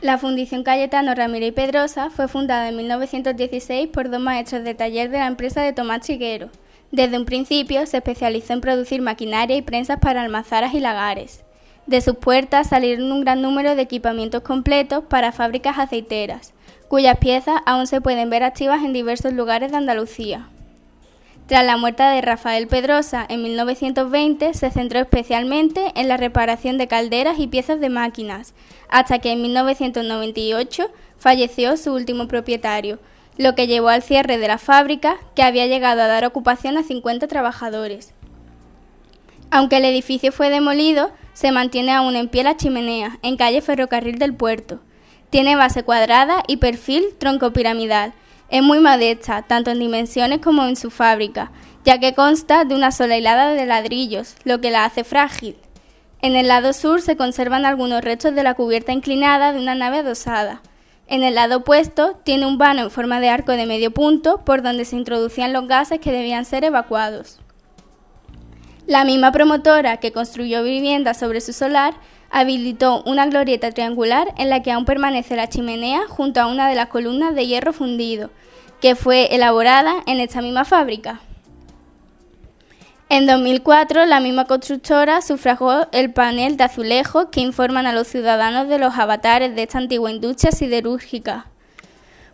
La Fundición Cayetano Ramírez y Pedrosa fue fundada en 1916 por dos maestros de taller de la empresa de Tomás Triguero. Desde un principio se especializó en producir maquinaria y prensas para almazaras y lagares. De sus puertas salieron un gran número de equipamientos completos para fábricas aceiteras, cuyas piezas aún se pueden ver activas en diversos lugares de Andalucía. Tras la muerte de Rafael Pedrosa en 1920, se centró especialmente en la reparación de calderas y piezas de máquinas, hasta que en 1998 falleció su último propietario, lo que llevó al cierre de la fábrica, que había llegado a dar ocupación a 50 trabajadores. Aunque el edificio fue demolido, se mantiene aún en pie la chimenea, en calle Ferrocarril del Puerto. Tiene base cuadrada y perfil troncopiramidal. Es muy modesta, tanto en dimensiones como en su fábrica, ya que consta de una sola hilada de ladrillos, lo que la hace frágil. En el lado sur se conservan algunos restos de la cubierta inclinada de una nave adosada. En el lado opuesto tiene un vano en forma de arco de medio punto por donde se introducían los gases que debían ser evacuados. La misma promotora que construyó viviendas sobre su solar habilitó una glorieta triangular en la que aún permanece la chimenea junto a una de las columnas de hierro fundido, que fue elaborada en esta misma fábrica. En 2004, la misma constructora sufragó el panel de azulejos que informan a los ciudadanos de los avatares de esta antigua industria siderúrgica.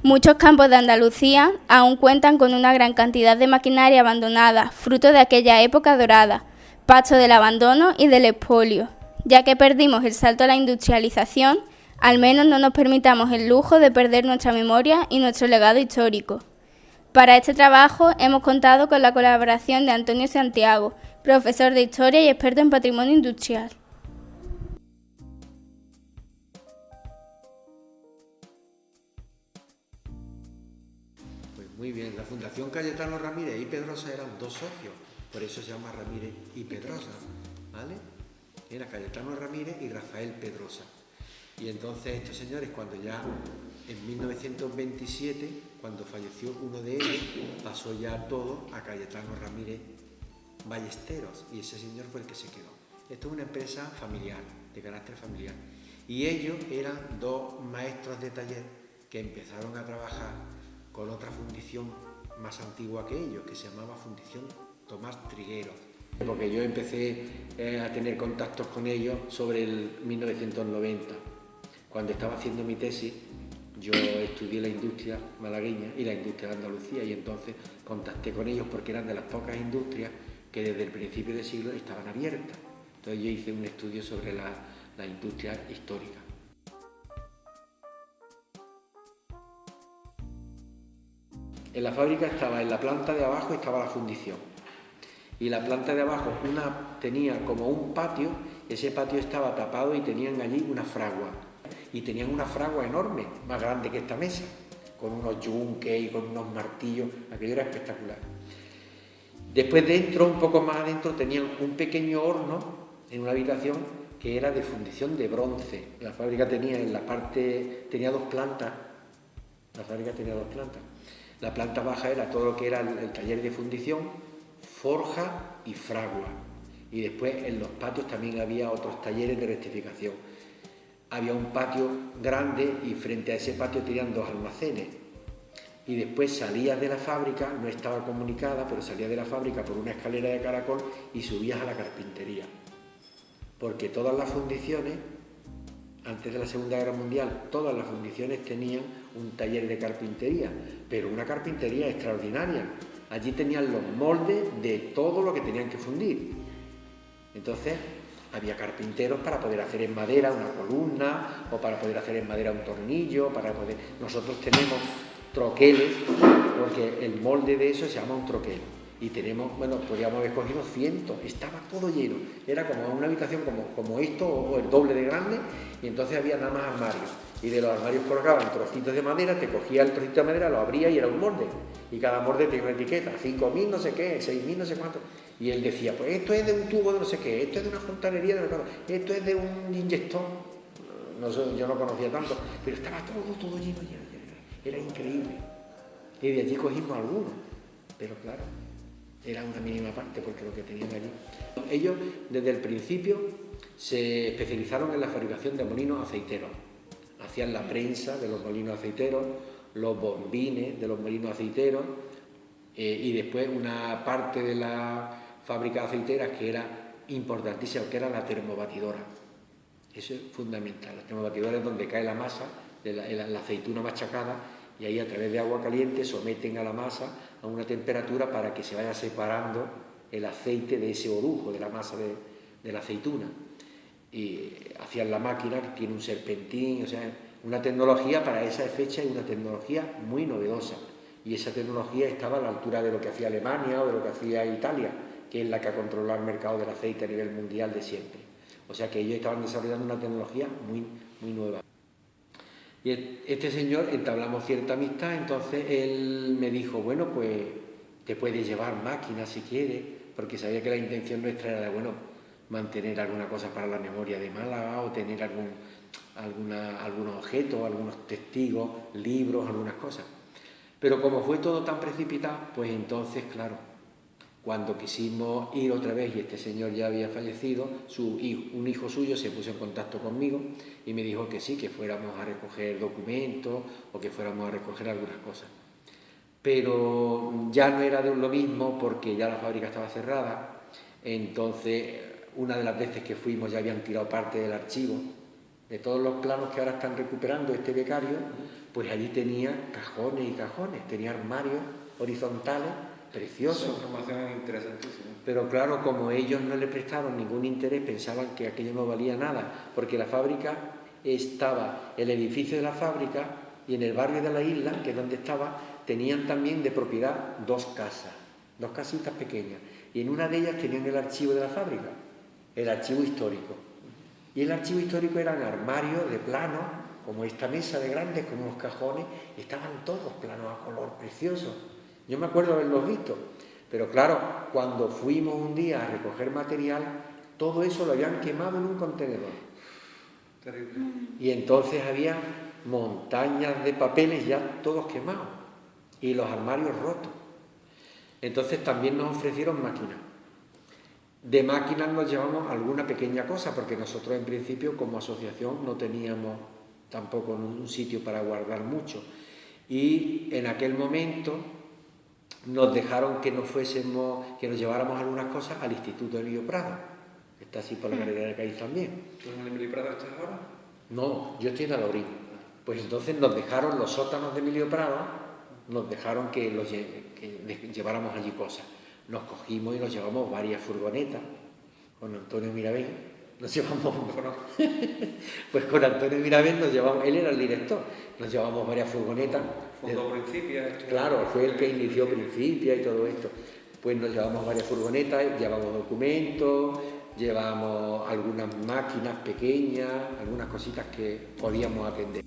Muchos campos de Andalucía aún cuentan con una gran cantidad de maquinaria abandonada, fruto de aquella época dorada, pasto del abandono y del expolio. Ya que perdimos el salto a la industrialización, al menos no nos permitamos el lujo de perder nuestra memoria y nuestro legado histórico. Para este trabajo hemos contado con la colaboración de Antonio Santiago, profesor de Historia y experto en patrimonio industrial. Pues muy bien, la Fundación Cayetano Ramírez y Pedrosa eran dos socios, por eso se llama Ramírez y Pedrosa, ¿vale? Era Cayetano Ramírez y Rafael Pedrosa. Y entonces estos señores, cuando ya en 1927, cuando falleció uno de ellos, pasó ya todo a Cayetano Ramírez Ballesteros, y ese señor fue el que se quedó. Esto es una empresa familiar, de carácter familiar. Y ellos eran dos maestros de taller que empezaron a trabajar con otra fundición más antigua que ellos, que se llamaba Fundición Tomás Triguero. Porque yo empecé a tener contactos con ellos sobre el 1990. Cuando estaba haciendo mi tesis, yo estudié la industria malagueña y la industria de Andalucía, y entonces contacté con ellos porque eran de las pocas industrias que desde el principio del siglo estaban abiertas. Entonces yo hice un estudio sobre la industria histórica. En la fábrica estaba, en la planta de abajo estaba la fundición. Y la planta de abajo tenía como un patio, ese patio estaba tapado y tenían allí una fragua. Y tenían una fragua enorme, más grande que esta mesa, con unos yunques y con unos martillos, aquello era espectacular. Después dentro, un poco más adentro, tenían un pequeño horno en una habitación que era de fundición de bronce. La fábrica tenía dos plantas. La fábrica tenía dos plantas. La planta baja era todo lo que era el taller de fundición, forja y fragua. Y después en los patios también había otros talleres de rectificación. Había un patio grande y frente a ese patio tenían dos almacenes. Y después salías de la fábrica, no estaba comunicada, pero salías de la fábrica por una escalera de caracol y subías a la carpintería. Porque todas las fundiciones, antes de la Segunda Guerra Mundial, todas las fundiciones tenían un taller de carpintería, pero una carpintería extraordinaria. Allí tenían los moldes de todo lo que tenían que fundir. Entonces, había carpinteros para poder hacer en madera una columna, o para poder hacer en madera un tornillo, Nosotros tenemos troqueles, porque el molde de eso se llama un troquel. Y podríamos haber cogido cientos, estaba todo lleno. Era como una habitación como esto, o el doble de grande, y entonces había nada más armarios. Y de los armarios colocaban trocitos de madera, te cogía el trocito de madera, lo abría y era un molde. Y cada molde tenía una etiqueta, 5.000 no sé qué, 6.000 no sé cuánto. Y él decía, pues esto es de un tubo de no sé qué, esto es de una fontanería de no sé qué, esto es de un inyector. No sé, yo no conocía tanto, pero estaba todo lleno. Era increíble. Y de allí cogimos algunos, pero claro, era una mínima parte porque lo que tenían allí. Ellos desde el principio se especializaron en la fabricación de molinos aceiteros. hacían la prensa de los molinos aceiteros, los bombines de los molinos aceiteros, y después una parte de la fábrica de aceiteras que era importantísima, que era la termobatidora. Eso es fundamental. La termobatidora es donde cae la masa de la aceituna machacada, y ahí a través de agua caliente someten a la masa a una temperatura para que se vaya separando el aceite de ese orujo, de la masa de la aceituna. Y hacían la máquina que tiene un serpentín, o sea, una tecnología para esa fecha y una tecnología muy novedosa. Y esa tecnología estaba a la altura de lo que hacía Alemania o de lo que hacía Italia, que es la que ha controlado el mercado del aceite a nivel mundial de siempre. O sea que ellos estaban desarrollando una tecnología muy nueva. Y este señor, entablamos cierta amistad, entonces él me dijo, bueno, pues te puedes llevar máquinas si quieres, porque sabía que la intención nuestra era de, bueno, mantener alguna cosa para la memoria de Málaga o tener algunos objetos, algunos testigos, libros, algunas cosas. Pero como fue todo tan precipitado, pues entonces, claro, cuando quisimos ir otra vez y este señor ya había fallecido, un hijo suyo se puso en contacto conmigo y me dijo que sí, que fuéramos a recoger documentos o que fuéramos a recoger algunas cosas. Pero ya no era de lo mismo porque ya la fábrica estaba cerrada, entonces una de las veces que fuimos ya habían tirado parte del archivo, de todos los planos que ahora están recuperando este becario, pues allí tenía cajones y cajones, tenía armarios horizontales preciosos. Esa información es interesantísima. Pero claro, como ellos no le prestaron ningún interés, pensaban que aquello no valía nada, porque la fábrica estaba, el edificio de la fábrica y en el barrio de la isla, que es donde estaba, tenían también de propiedad dos casas, dos casitas pequeñas, y en una de ellas tenían el archivo de la fábrica, el archivo histórico. Y el archivo histórico eran armarios de plano, como esta mesa de grandes, como unos cajones, estaban todos planos a color preciosos. Yo me acuerdo haberlos visto, pero claro, cuando fuimos un día a recoger material, todo eso lo habían quemado en un contenedor. Terrible. Y entonces había montañas de papeles ya todos quemados y los armarios rotos. Entonces también nos ofrecieron máquinas. De máquinas nos llevamos alguna pequeña cosa, porque nosotros en principio como asociación no teníamos tampoco un sitio para guardar mucho. Y en aquel momento nos dejaron que nos lleváramos algunas cosas al Instituto Emilio Prado, que está así por la Galería de Cádiz también. ¿Tú en el Emilio Prado estás ahora? No, yo estoy en Alaurín. Pues entonces nos dejaron los sótanos de Emilio Prado, nos dejaron que lleváramos allí cosas. Nos cogimos y nos llevamos varias furgonetas con Antonio Mirabén. Nos llevamos, pues con Antonio Mirabén nos llevamos, él era el director, nos llevamos varias furgonetas. Fundó Principia. Claro, fue el que inició Principia y todo esto. Pues nos llevamos varias furgonetas, llevamos documentos, llevamos algunas máquinas pequeñas, algunas cositas que podíamos atender.